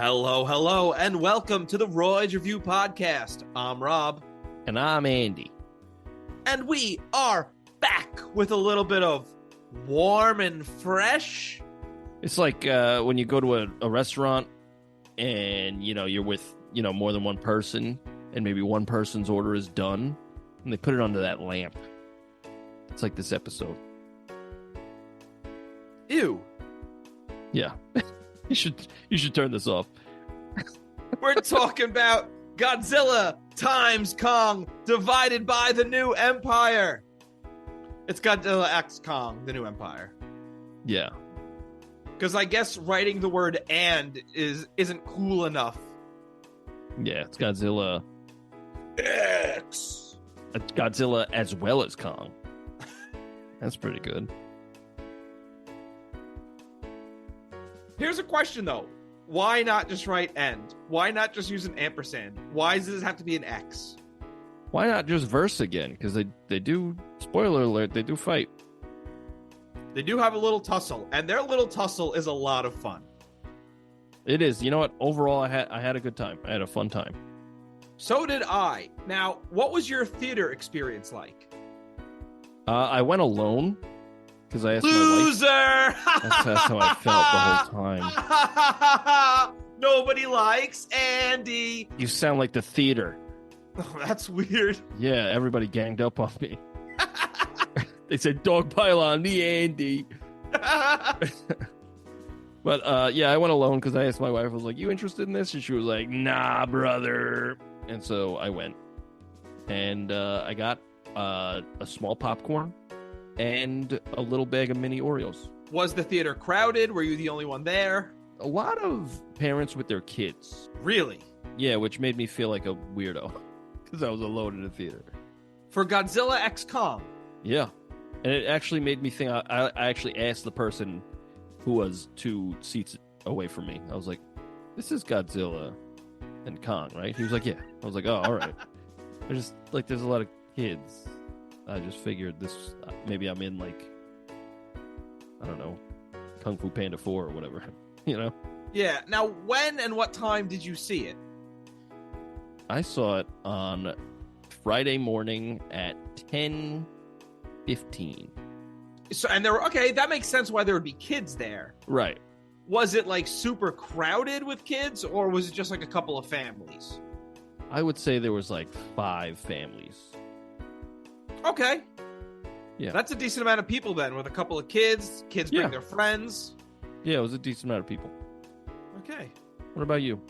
Hello, and welcome to the Royds Review Podcast. I'm Rob. And I'm Andy. And we are back with a little bit of warm and fresh. It's like when you go to a restaurant and, you're with, more than one person and maybe one person's order is done and they put it under that lamp. It's like this episode. Ew. Yeah. You should turn this off. We're talking about Godzilla times Kong divided by the new empire. It's Godzilla X Kong, the new empire. Yeah. Because I guess writing the word "and" isn't cool enough. Yeah, it's Godzilla X. It's Godzilla as well as Kong. That's pretty good. Here's a question, though. Why not just write "and"? Why not just use an ampersand? Why does this have to be an X? Why not just verse again? Because they do, spoiler alert, they do fight. They do have a little tussle, and their little tussle is a lot of fun. It is. You know what? Overall, I had a good time. I had a fun time. So did I. Now, what was your theater experience like? I went alone. Because I asked Loser! my wife. That's how I felt the whole time. Nobody likes Andy. You sound like the theater. Oh, that's weird. Yeah, everybody ganged up on me. They said, dog pile on me, Andy. But, yeah, I went alone because I asked my wife, I was like, you interested in this? And she was like, nah, brother. And so I went. And I got a small popcorn and a little bag of mini Oreos. Was the theater crowded? Were you the only one there? A lot of parents with their kids. Really? Yeah, which made me feel like a weirdo because I was alone in the theater. For Godzilla X Kong? Yeah. And it actually made me think, I actually asked the person who was 2 seats away from me. I was like, this is Godzilla and Kong, right? He was like, yeah. I was like, oh, all right. There's a lot of kids. I just figured this, maybe I'm in I don't know, Kung Fu Panda 4 or whatever, Yeah. Now, when and what time did you see it? I saw it on Friday morning at 10:15. So, and there were, okay, that makes sense why there would be kids there. Right. Was it super crowded with kids, or was it just a couple of families? I would say there was 5 families. Okay. Yeah. That's a decent amount of people then, with a couple of kids. Kids bring their friends. Yeah, it was a decent amount of people. Okay. What about you?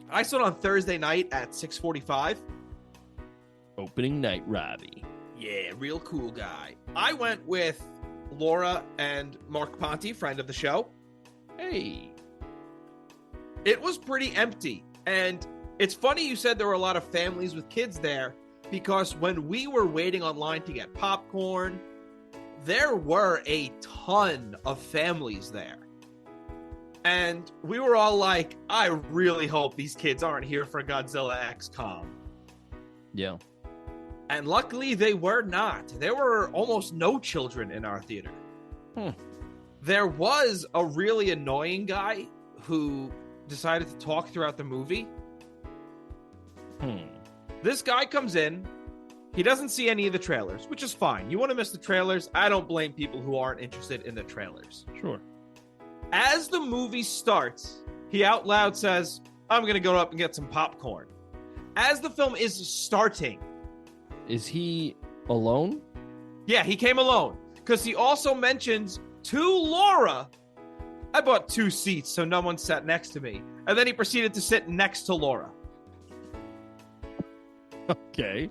I saw it on Thursday night at 6:45. Opening night, Robbie. Yeah, real cool guy. I went with Laura and Mark Ponte, friend of the show. Hey. It was pretty empty. And it's funny you said there were a lot of families with kids there, because when we were waiting online to get popcorn, there were a ton of families there. And we were all like, I really hope these kids aren't here for Godzilla X Kong. Yeah. And luckily they were not. There were almost no children in our theater. There was a really annoying guy who decided to talk throughout the movie. This guy comes in. He doesn't see any of the trailers, which is fine. You want to miss the trailers? I don't blame people who aren't interested in the trailers. Sure. As the movie starts, he out loud says, I'm going to go up and get some popcorn. As the film is starting. Is he alone? Yeah, he came alone. Because he also mentions to Laura, I bought 2 seats so no one sat next to me. And then he proceeded to sit next to Laura. Okay.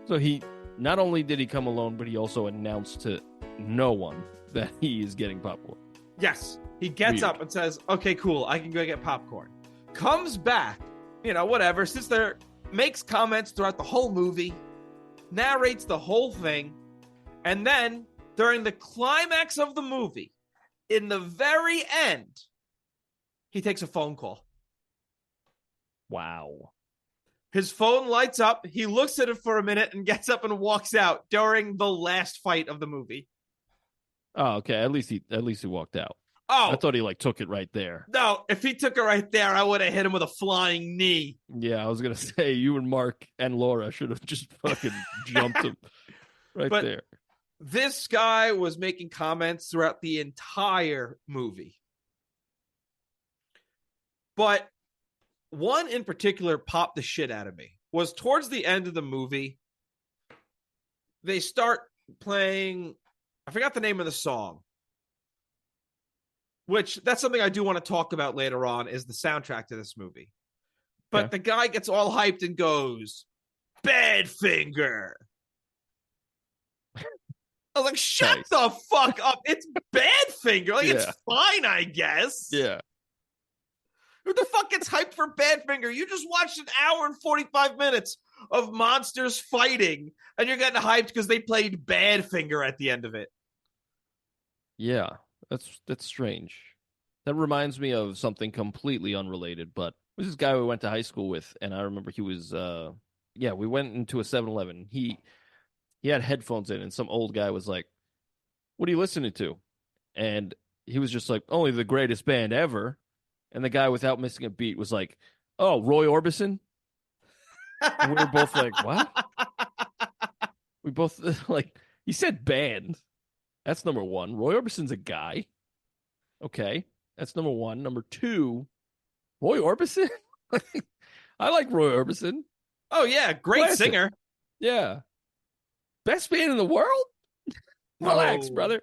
So he, not only did he come alone, but he also announced to no one that he is getting popcorn. Yes. He gets up and says, okay, cool, I can go get popcorn. Comes back, whatever, sits there, makes comments throughout the whole movie, narrates the whole thing, and then, during the climax of the movie, in the very end, he takes a phone call. Wow. His phone lights up, he looks at it for a minute, and gets up and walks out during the last fight of the movie. Oh, okay. At least he walked out. I Oh, thought he like took it right there. no. If he took it right there, I would have hit him with a flying knee. Yeah, I was gonna say you and Mark and Laura should have just fucking jumped him right But there. this guy was making comments throughout the entire movie. But one in particular popped the shit out of me. Was towards the end of the movie, they start playing, I forgot the name of the song, which that's something I do want to talk about later on, is the soundtrack to this movie. But Okay. the guy gets all hyped and goes, Badfinger. I was like, shut Nice. the fuck up. It's Badfinger. Like, it's Yeah. fine, I guess. Yeah. Who the fuck gets hyped for Badfinger? You just watched an hour and 45 minutes of monsters fighting, and you're getting hyped because they played Badfinger at the end of it. Yeah. That's strange. That reminds me of something completely unrelated, but this is this guy we went to high school with, and I remember he was we went into a 7-Eleven. He had headphones in, and some old guy was like, "What are you listening to?" And he was just like, "Only the greatest band ever." And the guy, without missing a beat, was like, "Oh, Roy Orbison." And we were both like, "What?" We both like, he said band. That's number one. Roy Orbison's a guy. Okay, that's number one. Number two, Roy Orbison. I like Roy Orbison. Oh, yeah. Great Classic. singer. Yeah, best band in the world. Relax, Whoa. brother.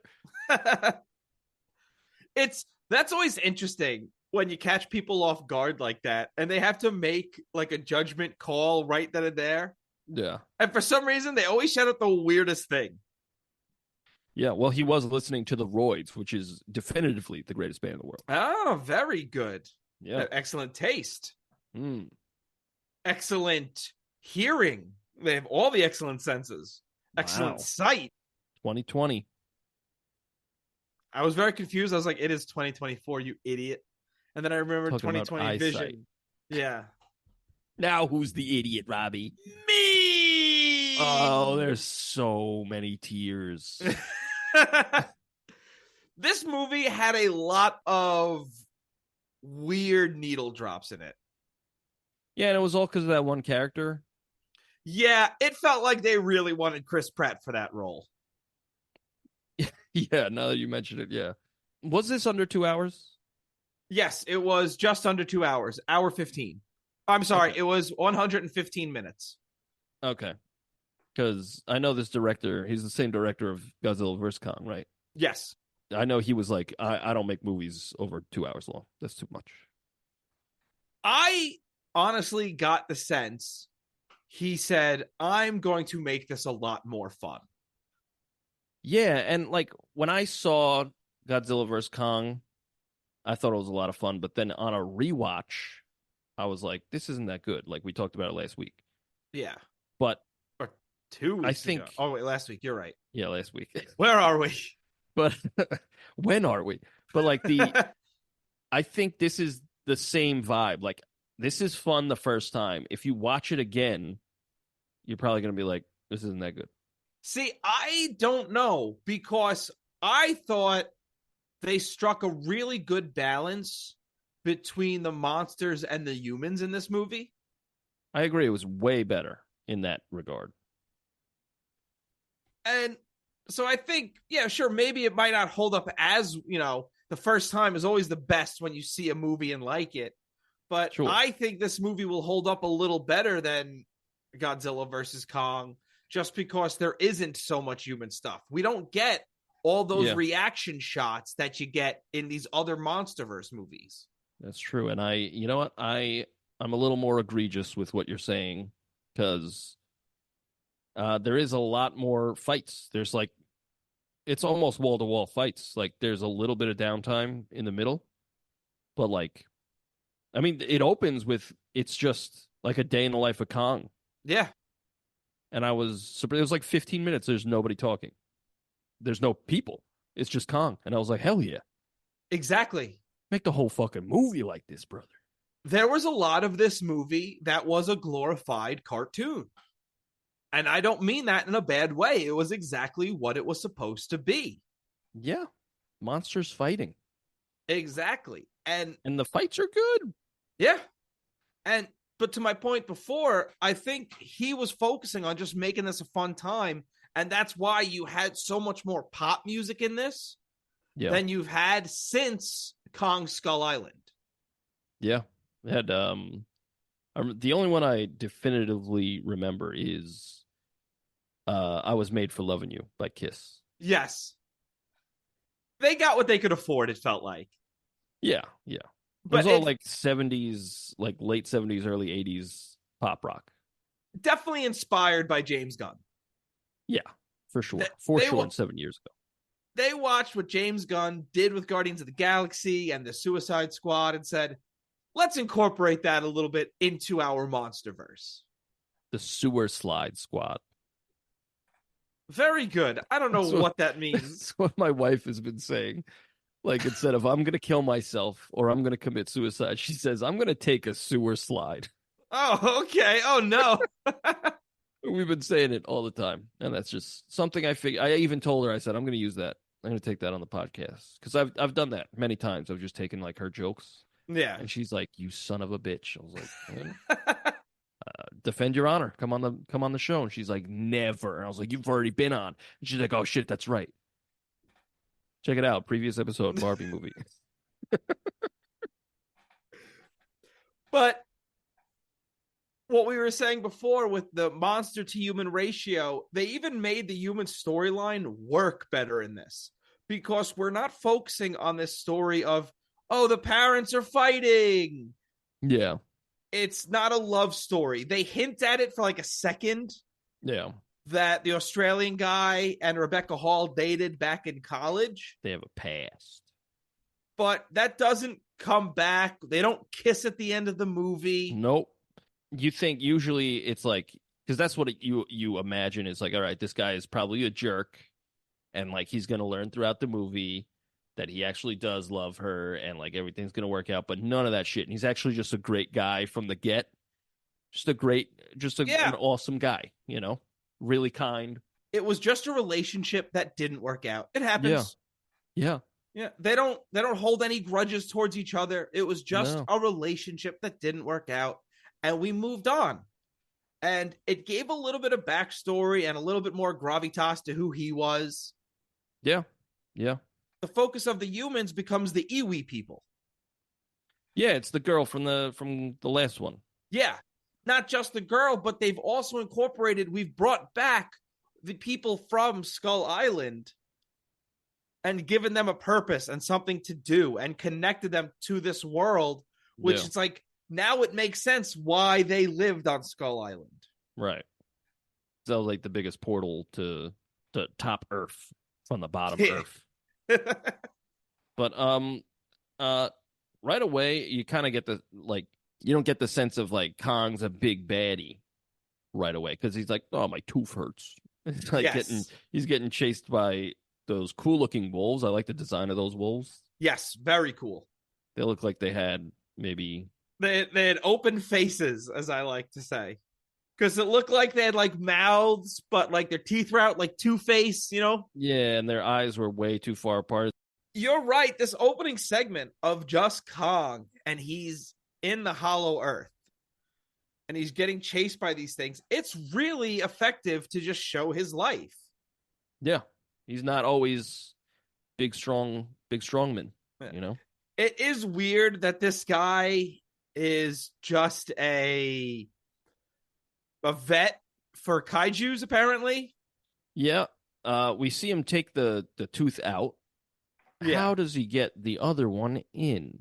That's always interesting when you catch people off guard like that and they have to make like a judgment call right then and there. Yeah. And for some reason, they always shout out the weirdest thing. Yeah, well, he was listening to the Royds, which is definitively the greatest band in the world. Oh, very good. Yeah. Excellent taste. Mm. Excellent hearing. They have all the excellent senses. Excellent Wow. sight. 2020. I was very confused. I was like, it is 2024, you idiot. And then I remembered Talking about 2020 eyesight. vision. Yeah. Now who's the idiot, Robbie? Me! Oh, there's so many tears. This movie had a lot of weird needle drops in it. Yeah, and it was all because of that one character. Yeah, it felt like they really wanted Chris Pratt for that role. Yeah, now that you mention it, yeah. Was this under 2 hours? Yes, it was just under 2 hours, hour 15. I'm sorry, Okay. It was 115 minutes. Okay. Because I know this director, he's the same director of Godzilla vs. Kong, right? Yes. I know he was like, I don't make movies over 2 hours long. That's too much. I honestly got the sense he said, I'm going to make this a lot more fun. Yeah, and like when I saw Godzilla vs. Kong, I thought it was a lot of fun. But then on a rewatch, I was like, this isn't that good. Like we talked about it last week. Yeah. But Or 2 weeks I think ago. Oh, wait, last week. You're right. Yeah, last week. Where are we? But when are we? But like I think this is the same vibe. Like this is fun the first time. If you watch it again, you're probably gonna be like, this isn't that good. See, I don't know, because I thought they struck a really good balance between the monsters and the humans in this movie. I agree. It was way better in that regard. And so I think, yeah, sure, maybe it might not hold up as, the first time is always the best when you see a movie and like it. But Sure. I think this movie will hold up a little better than Godzilla versus Kong, just because there isn't so much human stuff. We don't get all those reaction shots that you get in these other Monsterverse movies. That's true. And you know what? I'm a little more egregious with what you're saying, because there is a lot more fights. There's like, it's almost wall-to-wall fights. Like there's a little bit of downtime in the middle, but like, I mean, it opens with, it's just like a day in the life of Kong. Yeah. And it was like 15 minutes. There's nobody talking. There's no people. It's just Kong. And I was like, hell yeah. Exactly. Make the whole fucking movie like this, brother. There was a lot of this movie that was a glorified cartoon. And I don't mean that in a bad way. It was exactly what it was supposed to be. Yeah. Monsters fighting. Exactly. And And the fights are good. yeah. And but to my point before, I think he was focusing on just making this a fun time. And that's why you had so much more pop music in this Yeah. than you've had since Kong Skull Island. Yeah. It had the only one I definitively remember is I Was Made for Loving You by Kiss. Yes. They got what they could afford, it felt like. Yeah, yeah. It was But all it's like 70s, like late 70s, early 80s pop rock. definitely inspired by James Gunn. Yeah, for sure. They, For they, sure, 7 years ago. they watched what James Gunn did with Guardians of the Galaxy and the Suicide Squad and said, let's incorporate that a little bit into our Monsterverse. The Sewer Slide Squad. Very good. I don't know what that means. That's what my wife has been saying. Like, instead of I'm going to kill myself or I'm going to commit suicide, she says, I'm going to take a sewer slide. Oh, okay. Oh, no. We've been saying it all the time. And that's just something I figured. I even told her, I said, I'm going to use that. I'm going to take that on the podcast. Because I've done that many times. I've just taken like her jokes. Yeah. And she's like, you son of a bitch. I was like, defend your honor. Come on the show. And she's like, never. And I was like, you've already been on. And she's like, oh shit, that's right. Check it out. Previous episode, Barbie movie. But what we were saying before with the monster to human ratio, they even made the human storyline work better in this because we're not focusing on this story of, oh, the parents are fighting. Yeah. It's not a love story. They hint at it for like a second. Yeah. That the Australian guy and Rebecca Hall dated back in college. They have a past. But that doesn't come back. They don't kiss at the end of the movie. Nope. You think usually it's like, because that's what you imagine is like, all right, this guy is probably a jerk. And like he's going to learn throughout the movie that he actually does love her and like everything's going to work out. But none of that shit. And he's actually just a great guy from the get. An awesome guy, you know? Really kind. It was just a relationship that didn't work out. It happens. Yeah. They don't hold any grudges towards each other. It was just a relationship that didn't work out, and we moved on. And it gave a little bit of backstory and a little bit more gravitas to who he was. Yeah. Yeah. The focus of the humans becomes the Iwi people. Yeah, it's the girl from the last one. Yeah. Not just the girl, but they've also we've brought back the people from Skull Island and given them a purpose and something to do and connected them to this world, which is like, now it makes sense why they lived on Skull Island. Right. That was like the biggest portal to top Earth from the bottom Earth. But right away you kind of get the like, you don't get the sense of like Kong's a big baddie right away because he's like, oh, my tooth hurts. It's like he's getting chased by those cool looking wolves. I like the design of those wolves. Yes, very cool. They look like they had maybe they had open faces, as I like to say, because it looked like they had like mouths, but like their teeth were out like Two-Face, you know? Yeah, and their eyes were way too far apart. You're right. This opening segment of just Kong and he's in the Hollow Earth and he's getting chased by these things. It's really effective to just show his life. Yeah. He's not always big strongman, you know? It is weird that this guy is just a vet for kaijus, apparently. Yeah. We see him take the tooth out. Yeah. How does he get the other one in?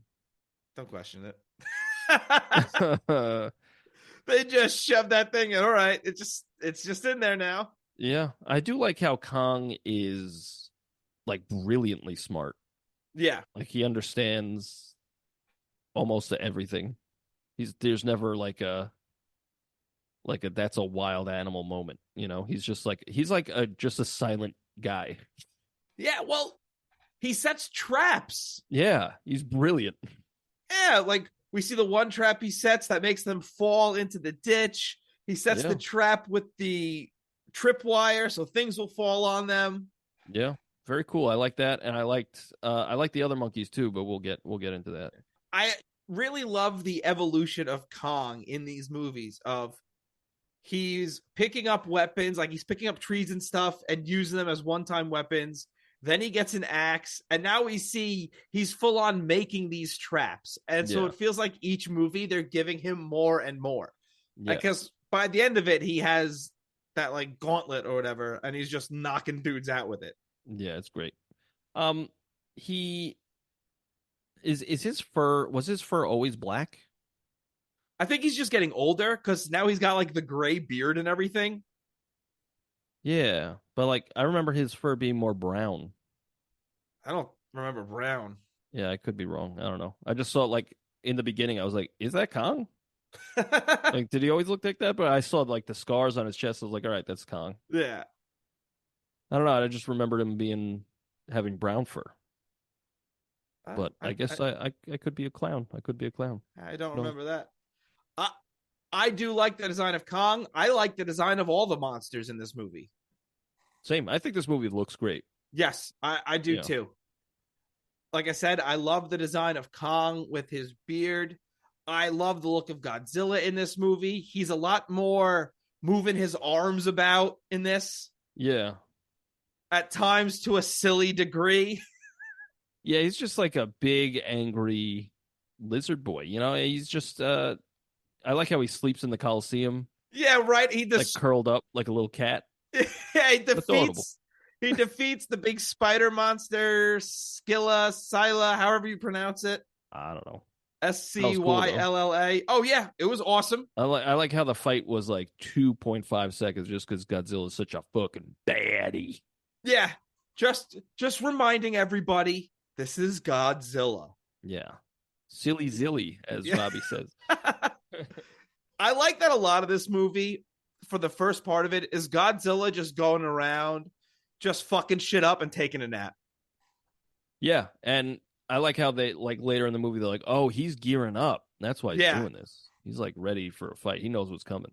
Don't question it. They just shoved that thing in. All right, it's just in there now. Yeah, I do like how Kong is like brilliantly smart. Yeah, like he understands almost everything. There's never like a that's a wild animal moment, you know. He's like just a silent guy. Yeah, well, he sets traps. Yeah, he's brilliant. Yeah, like we see the one trap he sets that makes them fall into the ditch. He sets the trap with the tripwire so things will fall on them. Yeah. Very cool. I like that, and I like the other monkeys too. But we'll get into that. I really love the evolution of Kong in these movies. Of he's picking up weapons, like he's picking up trees and stuff and using them as one-time weapons. Then he gets an axe, and now we see he's full on making these traps. And so Yeah. it feels like each movie they're giving him more and more. Yeah. Because by the end of it, he has that like gauntlet or whatever, and he's just knocking dudes out with it. Yeah, it's great. He is his fur was his fur always black? I think he's just getting older because now he's got like the gray beard and everything. Yeah, but like I remember his fur being more brown. I don't remember brown. Yeah, I could be wrong. I don't know. I just saw it like in the beginning. I was like, "Is that Kong? Like, did he always look like that?" But I saw like the scars on his chest. I was like, "All right, that's Kong." Yeah. I don't know. I just remembered him having brown fur. But I guess I could be a clown. I could be a clown. I don't No. remember that. I do like the design of Kong. I like the design of all the monsters in this movie. Same. I think this movie looks great. Yes, I do too. Like I said, I love the design of Kong with his beard. I love the look of Godzilla in this movie. He's a lot more moving his arms about in this. Yeah. At times to a silly degree. Yeah, he's just like a big, angry lizard boy. You know, he's just I like how he sleeps in the Coliseum. Yeah, right. Like curled up like a little cat. Yeah, he defeats the big spider monster, Scylla, however you pronounce it. I don't know. Scylla. Oh yeah, it was awesome. I like how the fight was like 2.5 seconds just because Godzilla is such a fucking baddie. Yeah, just reminding everybody this is Godzilla. Yeah, silly zilly, as Robbie says. I like that a lot of this movie, for the first part of it, is Godzilla just going around, just fucking shit up and taking a nap. Yeah, and I like how they like later in the movie they're like, "Oh, he's gearing up. That's why he's doing this. He's like ready for a fight. He knows what's coming."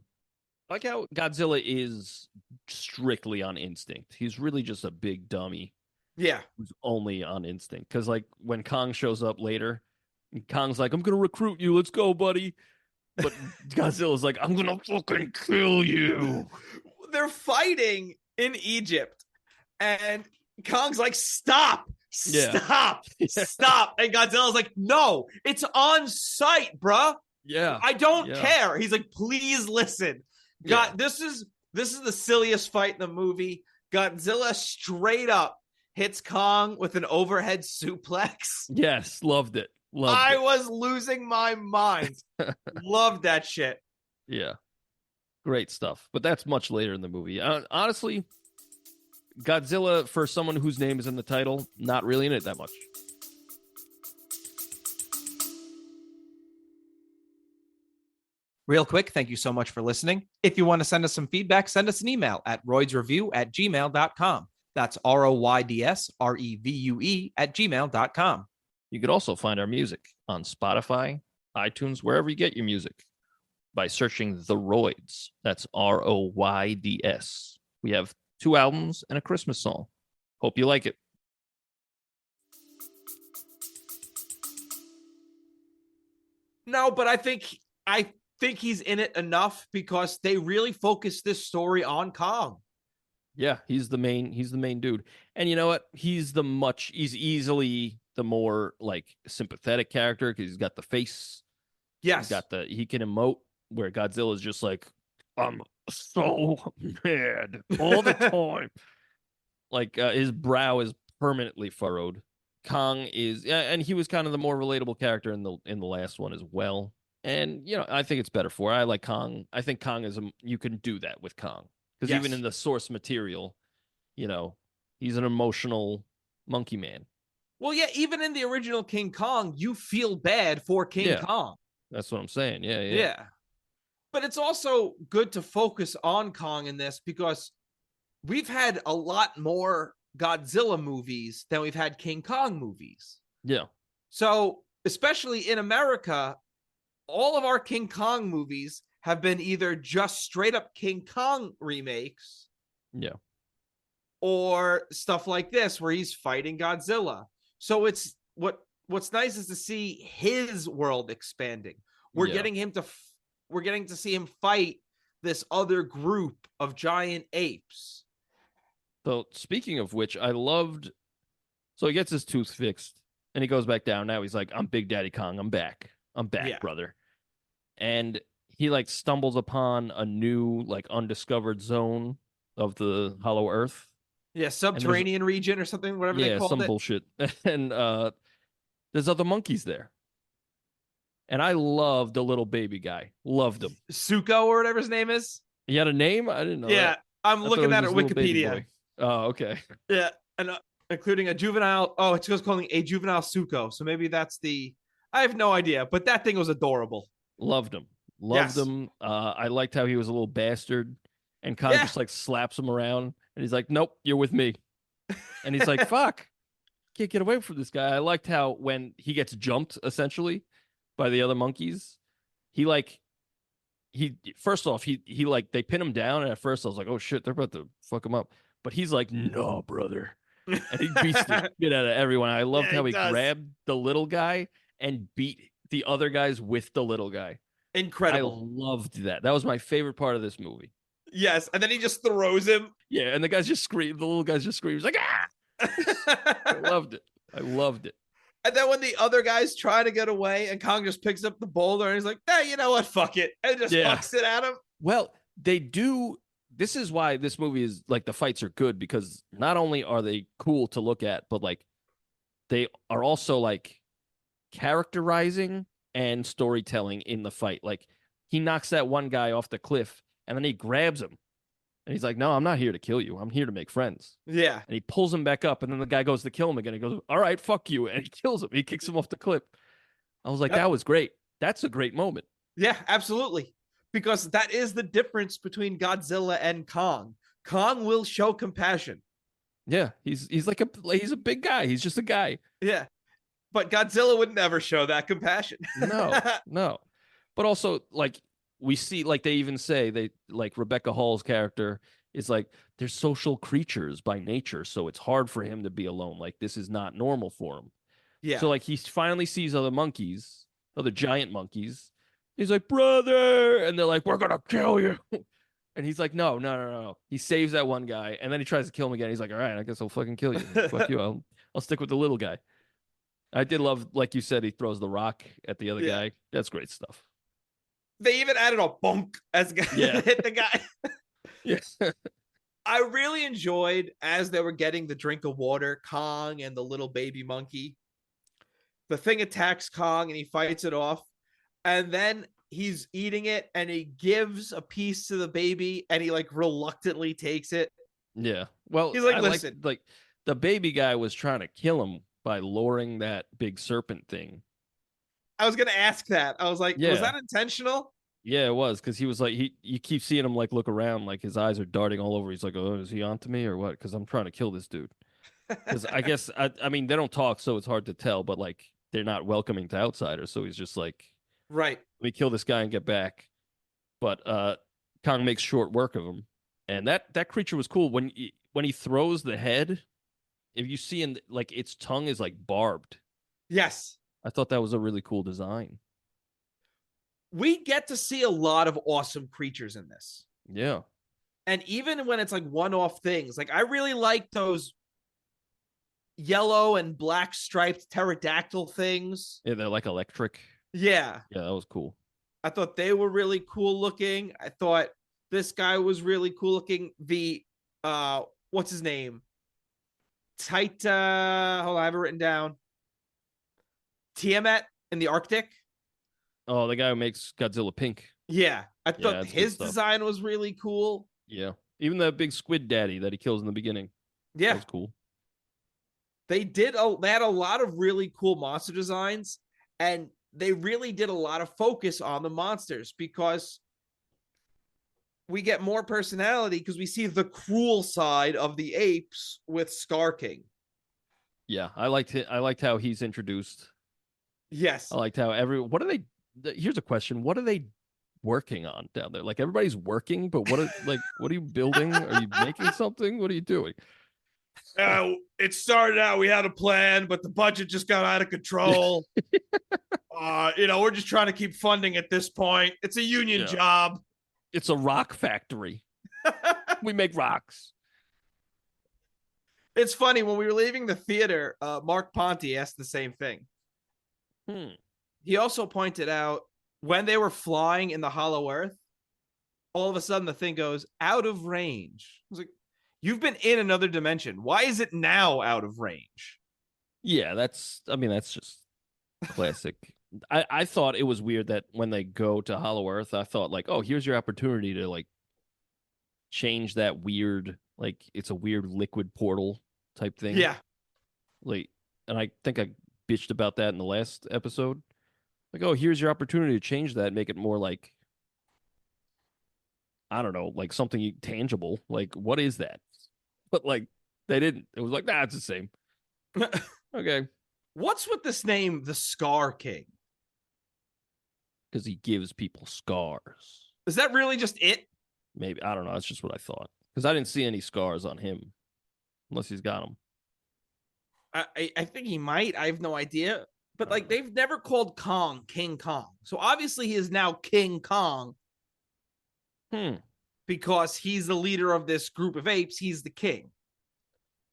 I like how Godzilla is strictly on instinct. He's really just a big dummy. Yeah, who's only on instinct. Because like when Kong shows up later, Kong's like, "I'm gonna recruit you. Let's go, buddy." But Godzilla's like, "I'm gonna fucking kill you." They're fighting in Egypt, and Kong's like, "Stop! Stop! Stop!" And Godzilla's like, "No, it's on site, bruh. Yeah, I don't care." He's like, "Please listen." God, this is the silliest fight in the movie. Godzilla straight up hits Kong with an overhead suplex. Yes, loved it. I was losing my mind. Loved that shit. Yeah. Great stuff. But that's much later in the movie. Honestly, Godzilla, for someone whose name is in the title, not really in it that much. Real quick, thank you so much for listening. If you want to send us some feedback, send us an email at roydsreview@gmail.com. That's ROYDSREVUE@gmail.com. You could also find our music on Spotify, iTunes, wherever you get your music, by searching The Royds. That's ROYDS. We have 2 albums and a Christmas song. Hope you like it. No, but I think he's in it enough because they really focus this story on Kong. Yeah, he's the main dude. And you know what? He's easily the more like sympathetic character because he's got the face. Yes. He can emote, where Godzilla is just like, "I'm so mad all the time." Like his brow is permanently furrowed. Kong is, and he was kind of the more relatable character in the last one as well. And you know, I think it's better for. I like Kong. I think Kong you can do that with Kong because even in the source material, you know, he's an emotional monkey man. Well, yeah, even in the original King Kong, you feel bad for King Kong. That's what I'm saying. Yeah. But it's also good to focus on Kong in this because we've had a lot more Godzilla movies than we've had King Kong movies. Yeah. So, especially in America, all of our King Kong movies have been either just straight up King Kong remakes. Yeah. or stuff like this where he's fighting Godzilla. So what's nice is to see his world expanding. We're Yeah. getting we're getting to see him fight this other group of giant apes. So speaking of which, I loved. So he gets his tooth fixed, and he goes back down. Now he's like, "I'm Big Daddy Kong. I'm back. I'm back, Yeah. brother." And he like stumbles upon a new like undiscovered zone of the Hollow Earth. Yeah, And there's subterranean region or something, whatever they called some it. bullshit. And there's other monkeys there. And I loved the little baby guy. Loved him. Suko or whatever his name is. He had a name? I didn't know Yeah, that. I'm I thought it looking was at it just at a little baby Wikipedia. boy. Oh, okay. Yeah, and including a juvenile. Oh, it's just calling a juvenile Suko. So maybe that's the. I have no idea, but that thing was adorable. Loved him. Loved Yes. him. I liked how he was a little bastard. And Khan Yeah. just like slaps him around. And he's like, nope, you're with me. And he's like, fuck. Can't get away from this guy. I liked how when he gets jumped essentially by the other monkeys, he like he first off he like they pin him down, and at first I was like, oh shit, they're about to fuck him up. But he's like, no, brother. And he beats the shit out of everyone. I loved Yeah, how he he does. grabbed the little guy and beat the other guys with the little guy. Incredible. I loved that. That was my favorite part of this movie. Yes, and then he just throws him. Yeah, and the guys just scream. The little guys just scream. He's like, ah! I loved it. I loved it. And then when the other guy's trying to get away, and Kong just picks up the boulder and he's like, "Hey, you know what? Fuck it," and just fucks it at him. Well, they do. This is why this movie is like the fights are good, because not only are they cool to look at, but like they are also like characterizing and storytelling in the fight. Like he knocks that one guy off the cliff and then he grabs him and he's like, no, I'm not here to kill you. I'm here to make friends. Yeah. And he pulls him back up, and then the guy goes to kill him again. He goes, all right, fuck you. And he kills him. He kicks him off the cliff. I was like, Yep. that was great. That's a great moment. Yeah, absolutely. Because that is the difference between Godzilla and Kong. Kong will show compassion. Yeah, he's a big guy. He's just a guy. Yeah. But Godzilla would never show that compassion. No. But also, like, we see, like, they even say, they like Rebecca Hall's character is like, they're social creatures by nature, so it's hard for him to be alone. Like, this is not normal for him. Yeah. So, like, he finally sees other monkeys, other giant monkeys. He's like, brother. And they're like, we're going to kill you. And he's like, no. He saves that one guy, and then he tries to kill him again. He's like, all right, I guess I'll fucking kill you. Fuck you. I'll stick with the little guy. I did love, like you said, he throws the rock at the other guy. That's great stuff. They even added a bonk as hit the guy. Yes. I really enjoyed, as they were getting the drink of water, Kong and the little baby monkey. The thing attacks Kong and he fights it off. And then he's eating it and he gives a piece to the baby and he like reluctantly takes it. Yeah. Well, he's like, listen. Like the baby guy was trying to kill him by luring that big serpent thing. I was going to ask that. I was like, was that intentional? Yeah, it was, because he was like, you keep seeing him like look around, like his eyes are darting all over. He's like, oh, is he onto me or what? Because I'm trying to kill this dude. Because I guess, I mean, they don't talk, so it's hard to tell, but like they're not welcoming to outsiders. So he's just like, right, let me kill this guy and get back. But Kong makes short work of him. And that creature was cool. When he throws the head, if you see in like its tongue is like barbed. Yes. I thought that was a really cool design. We get to see a lot of awesome creatures in this. Yeah. And even when it's like one-off things, like I really like those yellow and black striped pterodactyl things. Yeah, they're like electric. Yeah. Yeah, that was cool. I thought they were really cool looking. I thought this guy was really cool looking. The what's his name? Hold on, I have it written down. Tiamat in the Arctic. Oh, the guy who makes Godzilla pink. Yeah, I thought his design was really cool. Yeah, even that big squid daddy that he kills in the beginning. Yeah, that was cool. They had a lot of really cool monster designs, and they really did a lot of focus on the monsters because we get more personality because we see the cruel side of the apes with Scar King. Yeah, I liked how he's introduced. Yes, I liked how here's a question. What are they working on down there? Like everybody's working, but what are you building? Are you making something? What are you doing? It started out, we had a plan, but the budget just got out of control. We're just trying to keep funding at this point. It's a union job. It's a rock factory. We make rocks. It's funny, when we were leaving the theater, Mark Ponte asked the same thing. He also pointed out when they were flying in the Hollow Earth, all of a sudden the thing goes out of range. I was like, you've been in another dimension. Why is it now out of range? Yeah, that's just classic. I thought it was weird that when they go to Hollow Earth, I thought like, oh, here's your opportunity to like change that weird, like it's a weird liquid portal type thing. Yeah. Like, and I think I bitched about that in the last episode. Like, oh, here's your opportunity to change that, make it more like, I don't know, like something tangible. Like, what is that? But like, they didn't. It was like, nah, it's the same. Okay. What's with this name, the Scar King? Because he gives people scars. Is that really just it? Maybe. I don't know. That's just what I thought. Because I didn't see any scars on him. Unless he's got them. I think he might. I have no idea. But like, they've never called Kong King Kong. So obviously he is now King Kong. Because he's the leader of this group of apes. He's the king.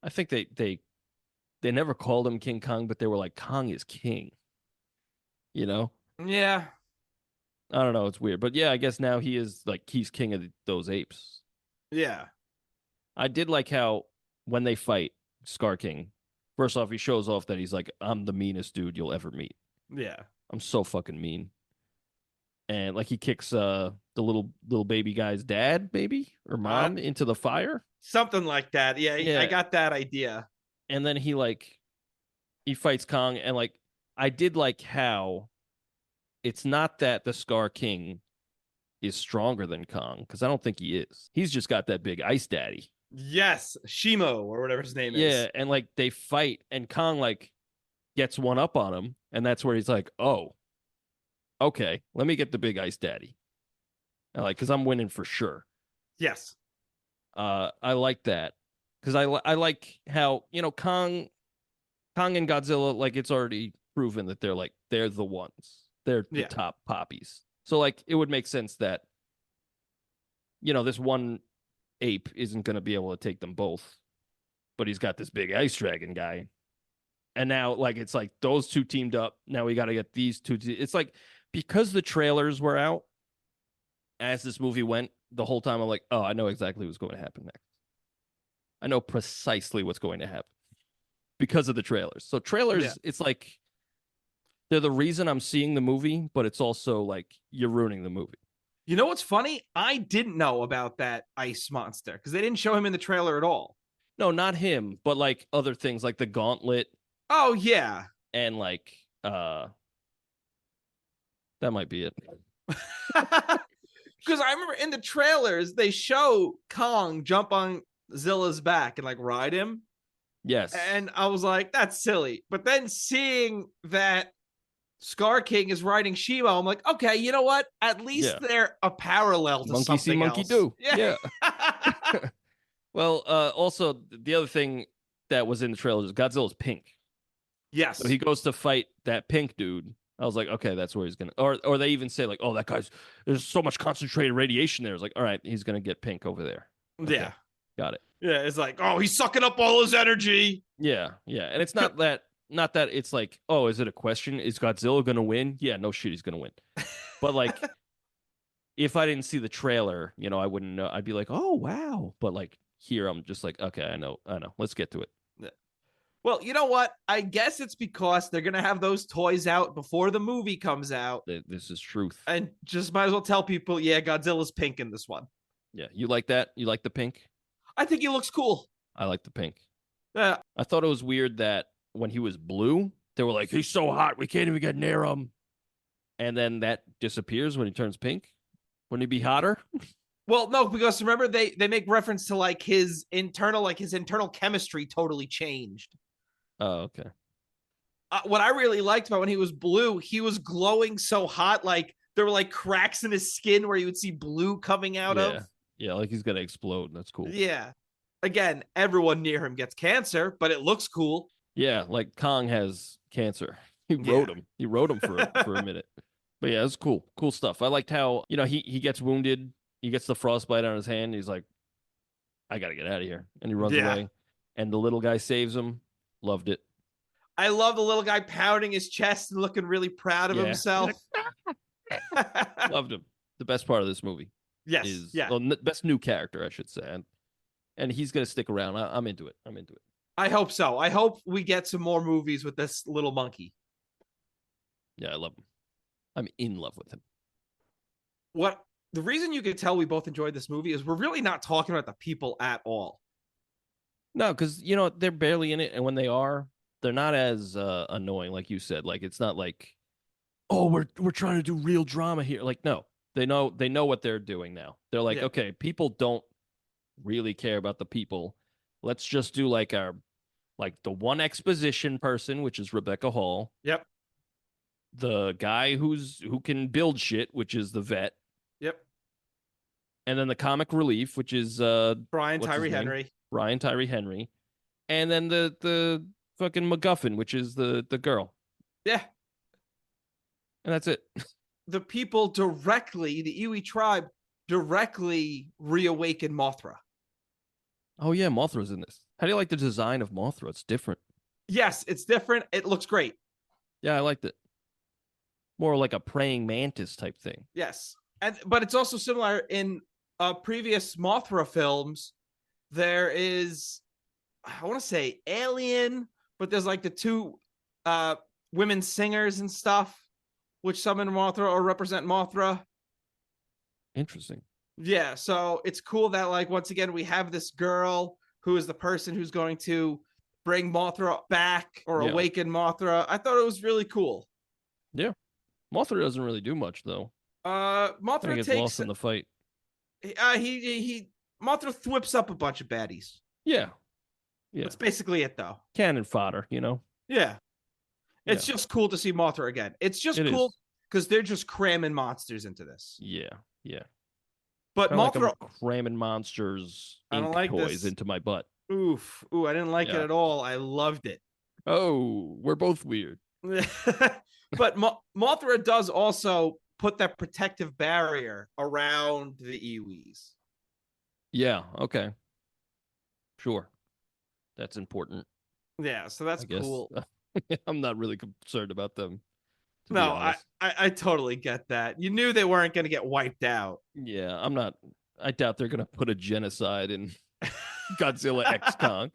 I think they never called him King Kong, but they were like, Kong is king. You know? Yeah. I don't know. It's weird. But yeah, I guess now he is like, he's king of those apes. Yeah. I did like how when they fight Scar King, first off, he shows off that he's like, I'm the meanest dude you'll ever meet. Yeah. I'm so fucking mean. And like he kicks the little baby guy's dad, maybe, or mom into the fire. Something like that. Yeah, I got that idea. And then he fights Kong, and like I did like how it's not that the Scar King is stronger than Kong, because I don't think he is. He's just got that big ice daddy. Yes, Shimo or whatever his name is. Yeah, and like they fight, and Kong like gets one up on him, and that's where he's like, "Oh, okay, let me get the big ice daddy." And like, because I'm winning for sure. Yes. I like that because I like how Kong and Godzilla, like it's already proven that they're the ones. They're the top poppies. So like it would make sense that this one ape isn't going to be able to take them both, but he's got this big ice dragon guy. And now like it's like those two teamed up. Now we got to get these two. It's like because the trailers were out as this movie went, the whole time I'm like, oh, I know exactly what's going to happen next. I know precisely what's going to happen because of the trailers. So trailers, It's like they're the reason I'm seeing the movie, but it's also like you're ruining the movie. You know what's funny? I didn't know about that ice monster because they didn't show him in the trailer at all. No, not him, but like other things like the gauntlet. Oh, yeah. And like, that might be it. Because I remember in the trailers, they show Kong jump on Zilla's back and like ride him. Yes. And I was like, that's silly. But then seeing that Scar King is riding Shimo, I'm like, okay, you know what? At least they're a parallel to monkey something see, monkey else. do. Yeah. Well, also, the other thing that was in the trailer is Godzilla's pink. Yes. So he goes to fight that pink dude. I was like, okay, that's where he's going to... Or they even say, like, oh, that guy's... There's so much concentrated radiation there. It's like, all right, he's going to get pink over there. Okay, yeah. Got it. Yeah, it's like, oh, he's sucking up all his energy. Yeah. And it's not that it's like, oh, is it a question? Is Godzilla going to win? Yeah, no shit, he's going to win. But, like, if I didn't see the trailer, I wouldn't know. I'd be like, oh, wow. But, like, here I'm just like, okay, I know. Let's get to it. Well, you know what? I guess it's because they're going to have those toys out before the movie comes out. This is truth. And just might as well tell people, yeah, Godzilla's pink in this one. Yeah, you like that? You like the pink? I think he looks cool. I like the pink. Yeah. I thought it was weird that when he was blue, they were like, he's so hot, we can't even get near him. And then that disappears when he turns pink. Wouldn't he be hotter? Well, no, because remember they make reference to like his internal chemistry totally changed. Oh, okay. What I really liked about when he was blue, he was glowing so hot, like there were like cracks in his skin where you would see blue coming out of. Yeah, like he's gonna explode. That's cool. Yeah. Again, everyone near him gets cancer, but it looks cool. Yeah, like Kong has cancer. He Yeah. wrote him. He wrote him for a minute. But yeah, it's cool. Cool stuff. I liked how, he gets wounded. He gets the frostbite on his hand. He's like, I gotta get out of here. And he runs Yeah. away. And the little guy saves him. Loved it. I love the little guy pounding his chest and looking really proud of Yeah. himself. Loved him. The best part of this movie Yes. is Yeah. well, best new character, I should say. And he's gonna stick around. I'm into it. I'm into it. I hope so. I hope we get some more movies with this little monkey. Yeah, I love him. I'm in love with him. What the reason you can tell we both enjoyed this movie is we're really not talking about the people at all. No, because they're barely in it, and when they are, they're not as annoying, like you said. Like it's not like, oh, we're trying to do real drama here. Like no, they know what they're doing now. They're like, Yeah. okay, people don't really care about the people. Let's just do like the one exposition person, which is Rebecca Hall. Yep. The guy who can build shit, which is the vet. Yep. And then the comic relief, which is Brian what's his Tyree name? Henry. Brian Tyree Henry. And then the fucking MacGuffin, which is the girl. Yeah. And that's it. The people directly, the Iwi tribe directly reawaken Mothra. Oh yeah, Mothra's in this. How do you like the design of Mothra? It's different. Yes, it's different. It looks great. Yeah, I liked it. More like a praying mantis type thing. Yes. But it's also similar in previous Mothra films. There is, I want to say Alien, but there's like the two women singers and stuff, which summon Mothra or represent Mothra. Interesting. Yeah, so it's cool that like once again we have this girl who is the person who's going to bring Mothra back or awaken Mothra. I thought it was really cool. Yeah. Mothra doesn't really do much though. Mothra gets takes lost in the fight. he Mothra whips up a bunch of baddies. Yeah. Yeah. That's basically it though. Cannon fodder, Yeah. It's just cool to see Mothra again. It's just cool because they're just cramming monsters into this. Yeah. Yeah. But Kinda Mothra like I'm cramming monsters I don't ink like toys this. into my butt. Ooh, I didn't like it at all. I loved it. Oh, we're both weird. But Mothra does also put that protective barrier around the Iwis. Yeah, okay. Sure. That's important. Yeah, so that's cool. I'm not really concerned about them. No, I totally get that. You knew they weren't going to get wiped out. Yeah, I'm not. I doubt they're going to put a genocide in Godzilla X Kong.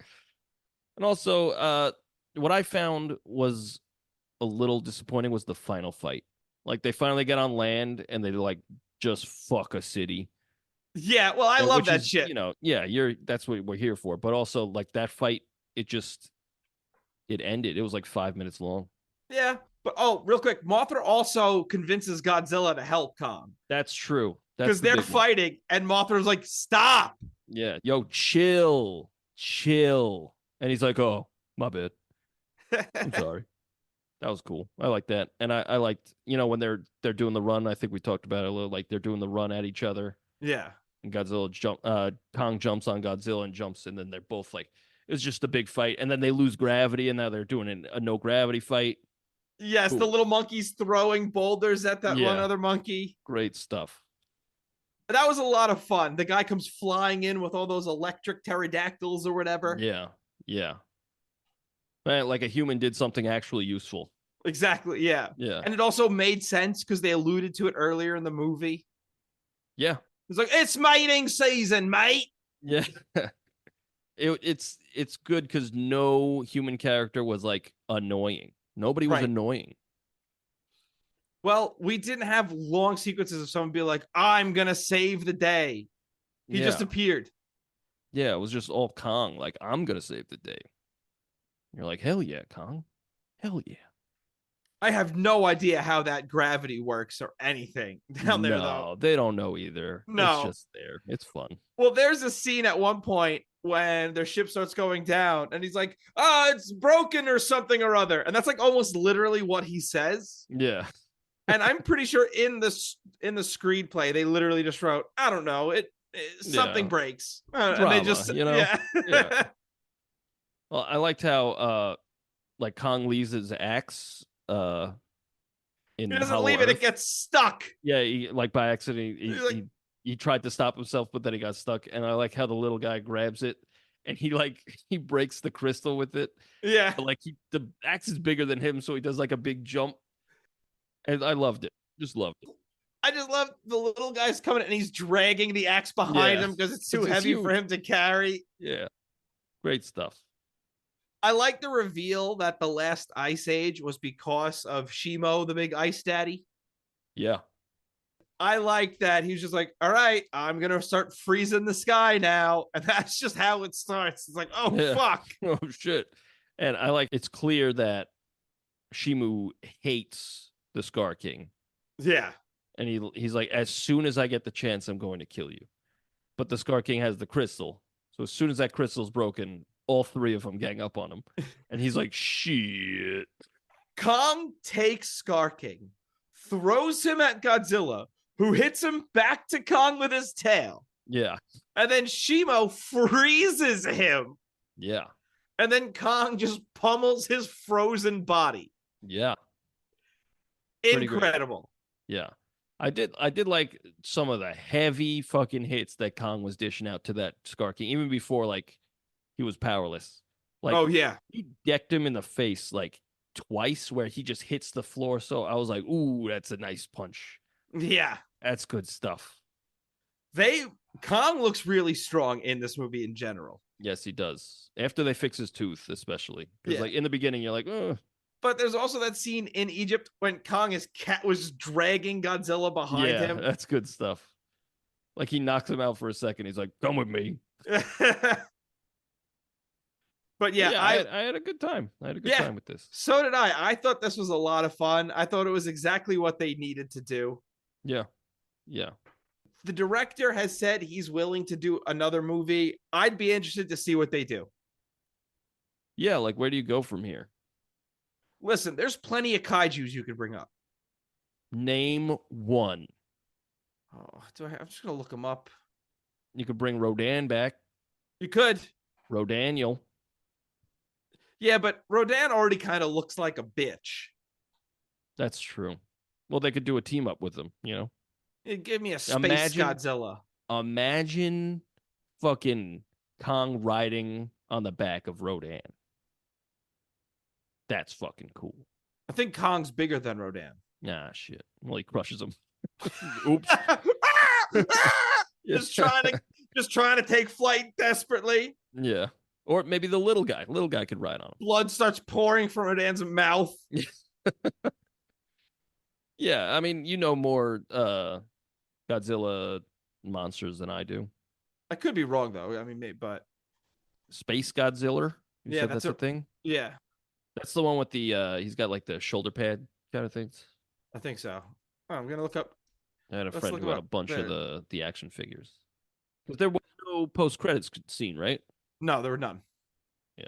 And also, what I found was a little disappointing was the final fight. Like they finally get on land and they like just fuck a city. Yeah, well, I love that shit. That's what we're here for. But also, like that fight, it ended. It was like 5 minutes long. Yeah, but real quick, Mothra also convinces Godzilla to help Kong. That's true. Because they're fighting, and Mothra's like, "Stop!" Yeah, yo, chill, and he's like, "Oh, my bad. I'm sorry." That was cool. I like that, and I liked, when they're doing the run. I think we talked about it a little. Like they're doing the run at each other. Yeah. And Kong jumps on Godzilla and jumps, and then they're both like, it was just a big fight, and then they lose gravity, and now they're doing a no gravity fight. Yes, cool. The little monkey's throwing boulders at that one other monkey. Great stuff. That was a lot of fun. The guy comes flying in with all those electric pterodactyls or whatever. Yeah. Man, like a human did something actually useful. Exactly, yeah. And it also made sense because they alluded to it earlier in the movie. Yeah. It's like, it's mating season, mate. Yeah. It's good because no human character was like annoying. Nobody was annoying. Well, we didn't have long sequences of someone being like, I'm going to save the day. He just appeared. Yeah, it was just all Kong. Like, I'm going to save the day. You're like, hell yeah, Kong. Hell yeah. I have no idea how that gravity works or anything down there, though. No, they don't know either. No. It's just there. It's fun. Well, there's a scene at one point when their ship starts going down, and he's like, it's broken or something or other. And that's like almost literally what he says. Yeah. And I'm pretty sure in the screenplay, they literally just wrote, I don't know, something Yeah. breaks, and they Drama, just you know? yeah. Yeah. Well, I liked how like Kong leaves his axe He in doesn't Hollow leave it; it Earth. gets stuck. Yeah, like by accident, He's like, he tried to stop himself, but then he got stuck. And I like how the little guy grabs it and he like he breaks the crystal with it. yeah. But like the axe is bigger than him, so he does like a big jump. And I loved it. Just loved it. I just love the little guy's coming and he's dragging the axe behind Yeah, him because it's too it's heavy for huge. him to carry. Yeah, great stuff. I like the reveal that the last ice age was because of Shimo, the big ice daddy. Yeah, I like that he's just like, all right, I'm gonna start freezing the sky now, and that's just how it starts. It's like, oh yeah. fuck, Oh shit. And I like it's clear that Shimu hates the Scar King. yeah, And he's like, as soon as I get the chance, I'm going to kill you. But the Scar King has the crystal. So as soon as that crystal's broken, all three of them gang up on him. And he's like, shit. Kong takes Scar King, throws him at Godzilla, who hits him back to Kong with his tail. Yeah. And then Shimo freezes him. Yeah. And then Kong just pummels his frozen body. Yeah. Incredible. Yeah. I did like some of the heavy fucking hits that Kong was dishing out to that Scar King, even before like he was powerless. Like, oh yeah, he decked him in the face like twice where he just hits the floor. So I was like, ooh, that's a nice punch. yeah. That's good stuff. Kong looks really strong in this movie in general. Yes, he does. After they fix his tooth, especially. Because like in the beginning, you're like, ugh. But there's also that scene in Egypt when Kong's cat was dragging Godzilla behind him. That's good stuff. Like he knocks him out for a second. He's like, come with me. But yeah, I had a good time. I had a good time with this. So did I. I thought this was a lot of fun. I thought it was exactly what they needed to do. Yeah. Yeah. The director has said he's willing to do another movie. I'd be interested to see what they do. Yeah, like where do you go from here? Listen, there's plenty of kaijus you could bring up. Name one. Oh, I'm just gonna look them up. You could bring Rodan back. You could. Rodaniel. Yeah, but Rodan already kind of looks like a bitch. That's true. Well, they could do a team up with him, you know? Give me a space Godzilla. Imagine fucking Kong riding on the back of Rodan. That's fucking cool. I think Kong's bigger than Rodan. Nah, shit. Well, he crushes him. Oops. Just trying to take flight desperately. Yeah. Or maybe the little guy. Little guy could ride on him. Blood starts pouring from Rodan's mouth. Yeah, I mean, you know more Godzilla monsters than I do. I could be wrong though. I mean, maybe, but Space Godzilla. You said that's a thing. Yeah, that's the one with the. He's got like the shoulder pad kind of things. I think so. Oh, I'm gonna look up. I had a friend who had a bunch of the action figures. But there was no post credits scene, right? No, there were none. Yeah,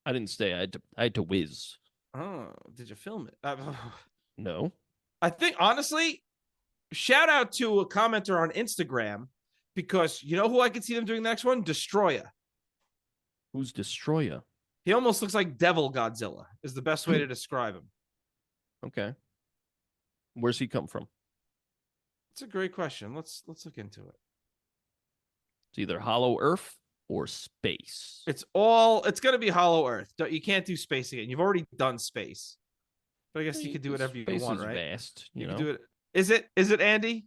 I didn't stay. I had to whiz. Oh, did you film it? No. I think honestly, shout out to a commenter on Instagram because you know who I could see them doing the next one? Destroyer. Who's Destroyer? He almost looks like Devil Godzilla. Is the best way to describe him. Okay. Where's he come from? It's a great question. Let's look into it. It's either Hollow Earth or space. It's gonna be Hollow Earth. You can't do space again. You've already done space. But I guess you could do whatever you want, right? Vast, you can do it. Is it Andy?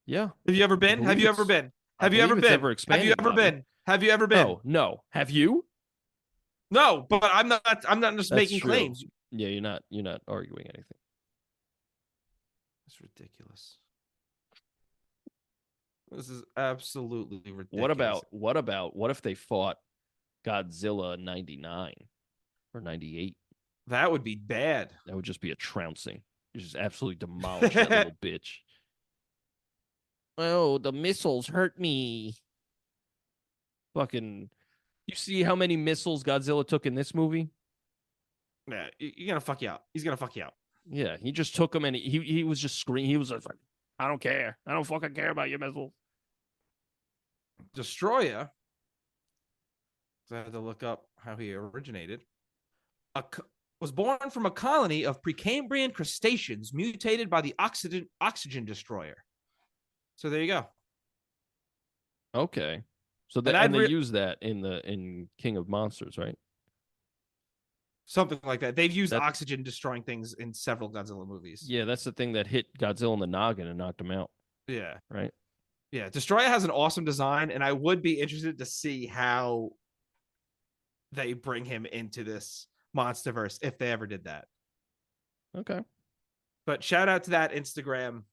Yeah. Have you ever been? Have you ever been? Have you ever been? Have you ever been? Have you ever been? Oh, no. Have you? No, but I'm not just making claims. Yeah, you're not arguing anything. It's ridiculous. This is absolutely ridiculous. What if they fought Godzilla 99 or 98? That would be bad. That would just be a trouncing. You just absolutely demolish that little bitch. Oh, the missiles hurt me. Fucking, you see how many missiles Godzilla took in this movie? Yeah, you're gonna fuck you out. He's gonna fuck you out. Yeah, he just took them and he was just screaming. He was like, I don't care. I don't fucking care about your missiles. Destroyer, so I had to look up how he originated, was born from a colony of Precambrian crustaceans mutated by the oxygen destroyer. So there you go. Okay. So they use that in King of Monsters, right? Something like that. They've used oxygen destroying things in several Godzilla movies. Yeah, that's the thing that hit Godzilla in the noggin and knocked him out. Yeah. Right? Yeah. Destroyer has an awesome design, and I would be interested to see how they bring him into this Monsterverse if they ever did that. Okay. But shout out to that Instagram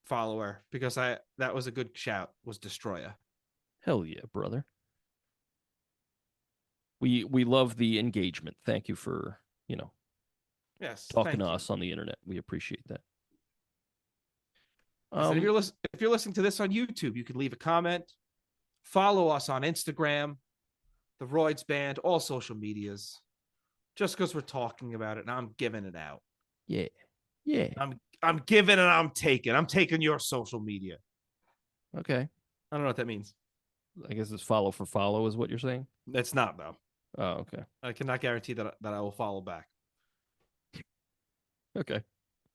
follower, because that was a good shout, was Destroyer. Hell yeah, brother. We love the engagement. Thank you for, talking to us on the internet. We appreciate that. If you're listening to this on YouTube, you can leave a comment. Follow us on Instagram, TheRoydsBand, all social medias. Just because we're talking about it, and I'm giving it out. Yeah. Yeah. I'm giving and I'm taking. I'm taking your social media. Okay. I don't know what that means. I guess it's follow for follow is what you're saying? It's not, though. Oh, okay. I cannot guarantee that I will follow back. Okay.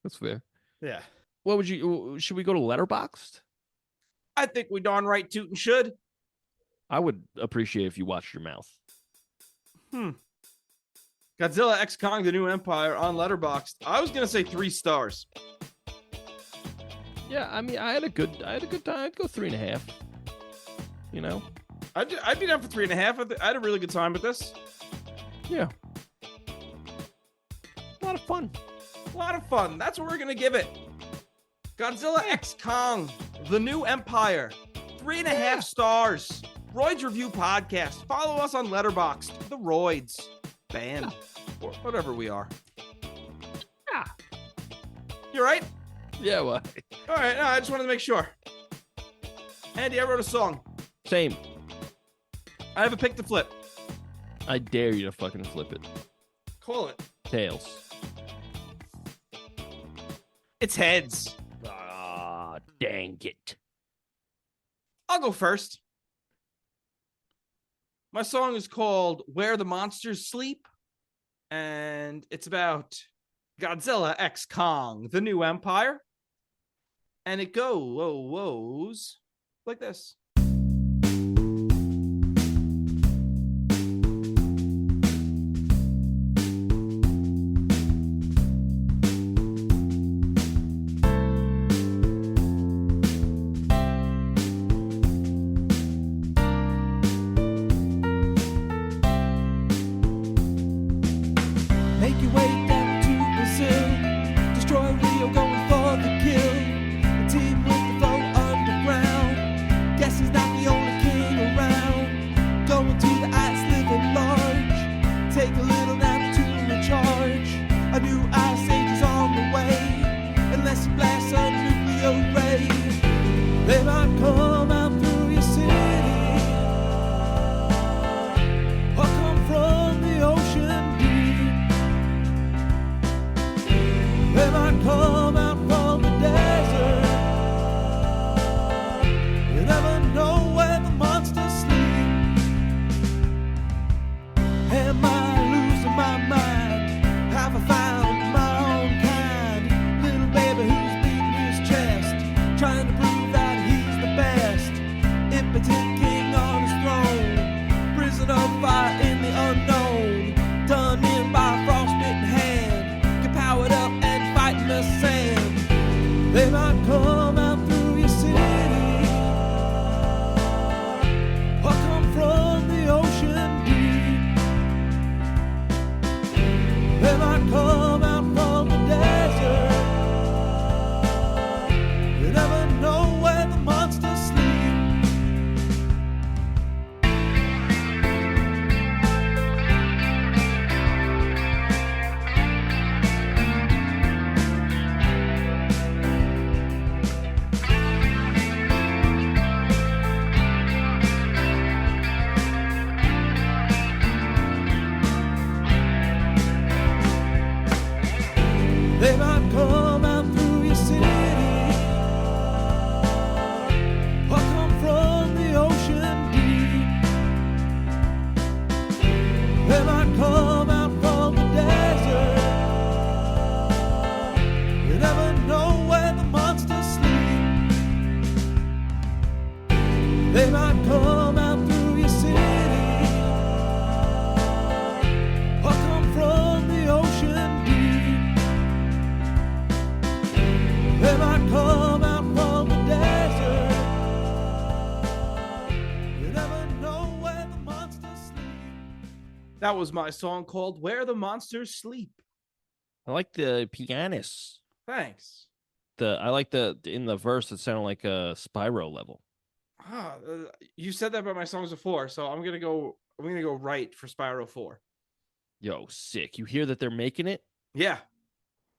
That's fair. Yeah. Should we go to Letterboxd? I think we darn right tootin' should. I would appreciate if you watched your mouth. Godzilla X Kong: The New Empire on Letterboxd. I was gonna say 3 stars. Yeah, I mean, I had a good time. I'd go 3.5. I'd be down for 3.5. I had a really good time with this. Yeah. A lot of fun. That's what we're gonna give it. Godzilla X Kong: The New Empire. 3.5 stars. Royds Review Podcast. Follow us on Letterboxd, The Royds Band, or whatever we are. Yeah. You right? Yeah, well. All right, no, I just wanted to make sure. Andy, I wrote a song. Same. I have a pick to flip. I dare you to fucking flip it. Call it. Tails. It's heads. Ah, dang it. I'll go first. My song is called Where the Monsters Sleep, and it's about Godzilla X Kong: The New Empire. And it goes like this. Make your way down to Brazil. Destroy Rio, going for the kill. A team with the flow underground. Guess he's not the only king around. Going to the ice, living large. Take a little nap to recharge. A new ice age is on the way. Unless you blast a nuclear ray, they might come out through your city. Or come from the ocean deep. They might come out from the desert. You never know where the monsters sleep. Am I losing my mind? Have I found my own kind? Little baby who's beating his chest, trying to prove that he's the best. Impotent king on his throne, prison of fire in the unknown. Done in by a frostbitten hand, get powered up and fight in the sand. They might come out through your city, or come from the ocean deep. They might come out from the desert. You never know where the monsters sleep. That was my song called Where the Monsters Sleep. I like the pianist. Thanks. I like the in the verse it sounded like a Spyro level. You said that about my songs before, so I'm gonna go right for Spyro 4. Yo, sick. You hear that they're making it? Yeah.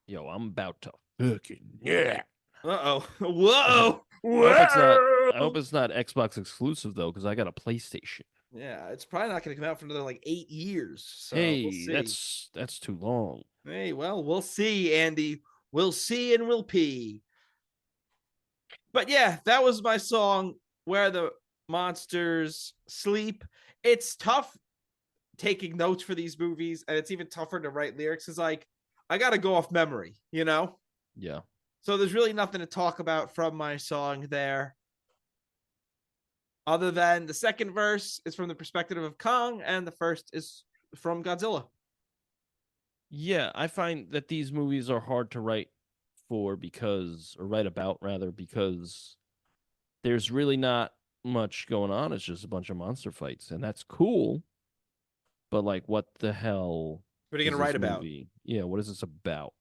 Yo, I'm about to fucking yeah. Uh-oh. Whoa. I hope it's not Xbox exclusive though, because I got a PlayStation. Yeah, it's probably not gonna come out for another like 8 years. So Hey, we'll see. that's too long. Hey, well, we'll see, Andy. We'll see and we'll pee. But yeah, that was my song, Where the Monsters Sleep. It's tough taking notes for these movies, and it's even tougher to write lyrics because, like, I got to go off memory, you know? Yeah. So there's really nothing to talk about from my song there. Other than the second verse is from the perspective of Kong, and the first is from Godzilla. Yeah, I find that these movies are hard to write about because there's really not much going on. It's just a bunch of monster fights, and that's cool. But like, what the hell? What are you going to write about? Yeah, what is this about?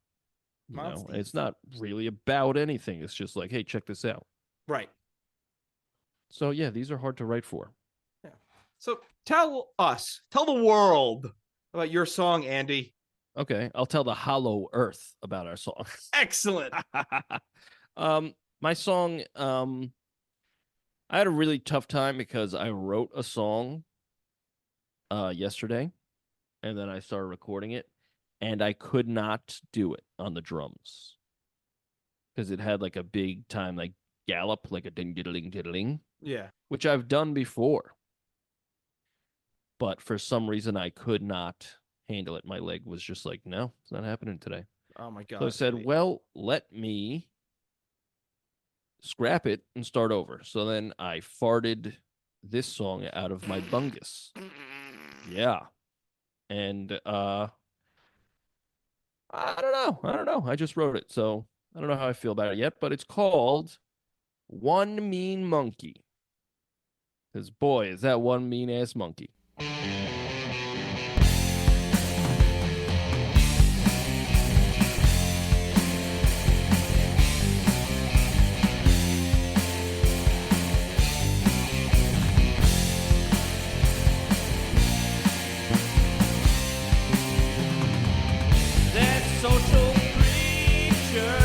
You know, Monsters. it's not really about anything. It's just like, hey, check this out. Right. So yeah, these are hard to write for. Yeah. So tell the world about your song, Andy. Okay, I'll tell the Hollow Earth about our song. Excellent. My song, I had a really tough time because I wrote a song yesterday, and then I started recording it, and I could not do it on the drums because it had like a big time like gallop, like a ding diddling diddling. Yeah. Which I've done before. But for some reason I could not handle it. My leg was just like, no, it's not happening today. Oh my God. So I said, well, let me scrap it and start over. So then I farted this song out of my bungus. Yeah. And I don't know. I just wrote it. So I don't know how I feel about it yet, but it's called One Mean Monkey. Because boy, is that one mean ass monkey. Social creature,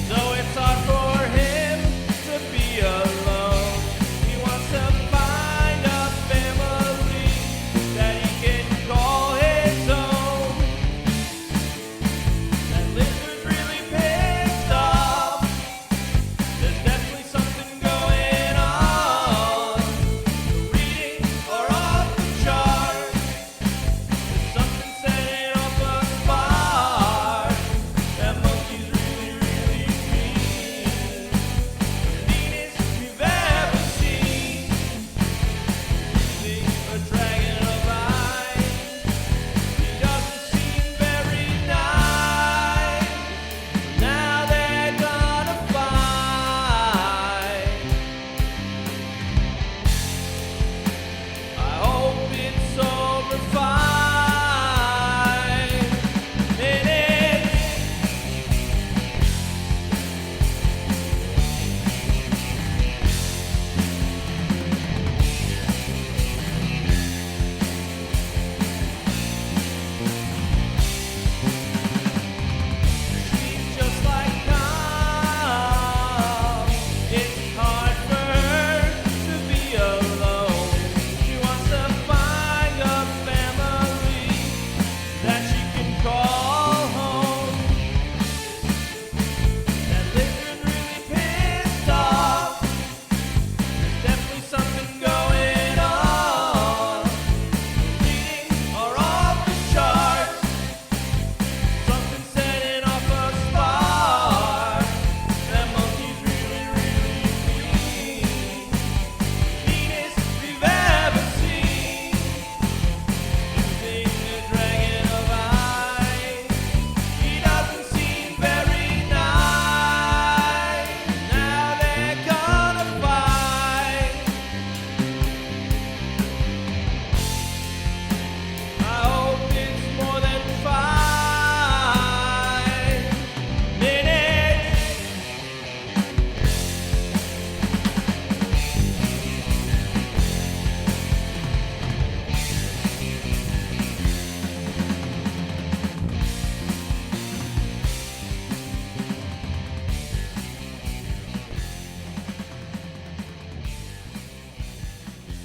so it's hard for him to be alone. He wants to find a family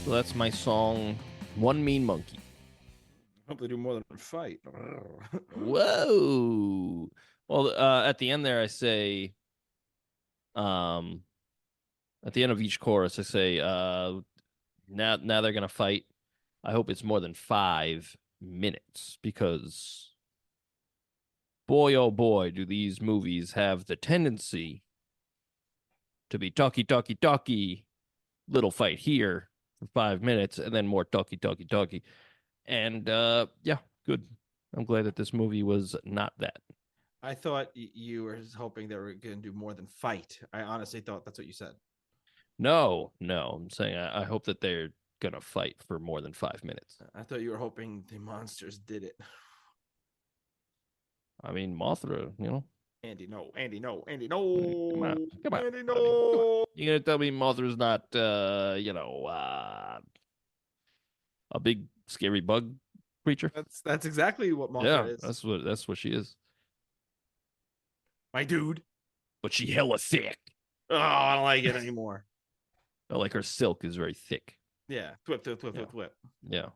So that's my song, One Mean Monkey. Hope they do more than fight. Whoa. Well, at the end there, I say, at the end of each chorus, I say, now they're going to fight. I hope it's more than 5 minutes because boy, oh boy, do these movies have the tendency to be talky, little fight here for 5 minutes and then more talky. And yeah, good. I'm glad that this movie was not that. I thought you were hoping they were going to do more than fight. I honestly thought that's what you said. No. I'm saying I hope that they're going to fight for more than 5 minutes. I thought you were hoping the monsters did it. I mean, Mothra, you know. Andy, no. Come Andy, on. Andy, no. Come on. You going to tell me Mothra's not, a big scary bug creature? That's exactly what Mothra is. That's what she is. My dude. But she hella thick. Oh, I don't like it anymore. Like her silk is very thick. Yeah. Thwip. Yeah.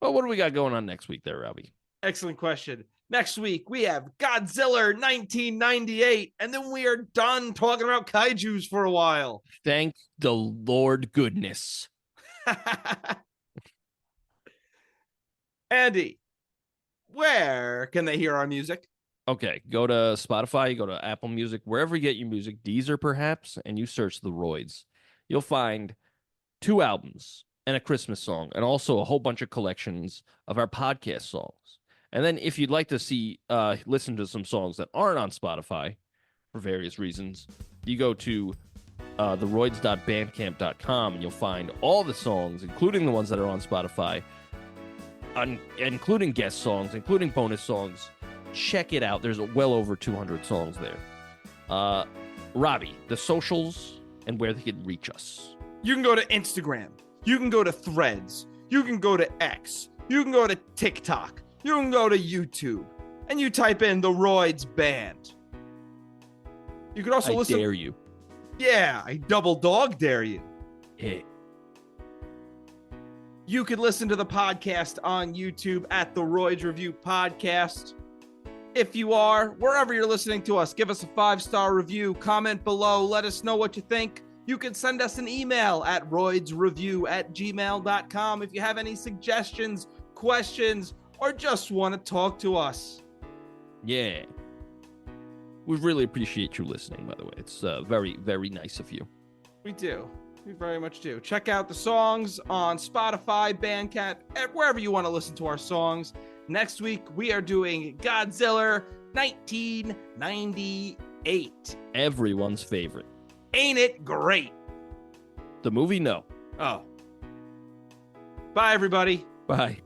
Well, what do we got going on next week there, Robbie? Excellent question. Next week, we have Godzilla 1998, and then we are done talking about kaijus for a while. Thank the Lord goodness. Andy, where can they hear our music? Okay, go to Spotify, go to Apple Music, wherever you get your music, Deezer perhaps, and you search The Royds. You'll find 2 albums and a Christmas song, and also a whole bunch of collections of our podcast songs. And then if you'd like to listen to some songs that aren't on Spotify for various reasons, you go to TheRoyds.bandcamp.com and you'll find all the songs, including the ones that are on Spotify, including guest songs, including bonus songs. Check it out. There's well over 200 songs there. Robbie, the socials and where they can reach us. You can go to Instagram. You can go to Threads. You can go to X. You can go to TikTok. You can go to YouTube. And you type in TheRoydsBand. You can also listen. I dare you. Yeah, I double dog dare you. Yeah. You can listen to the podcast on YouTube at The Royds Review Podcast. If you are, wherever you're listening to us, give us a 5-star review, comment below, let us know what you think. You can send us an email at roydsreview@gmail.com if you have any suggestions, questions, or just want to talk to us. Yeah. We really appreciate you listening, by the way. It's very, very nice of you. We do. We very much do. Check out the songs on Spotify, Bandcamp, wherever you want to listen to our songs. Next week, we are doing Godzilla 1998. Everyone's favorite. Ain't it great? The movie, no. Oh. Bye, everybody. Bye.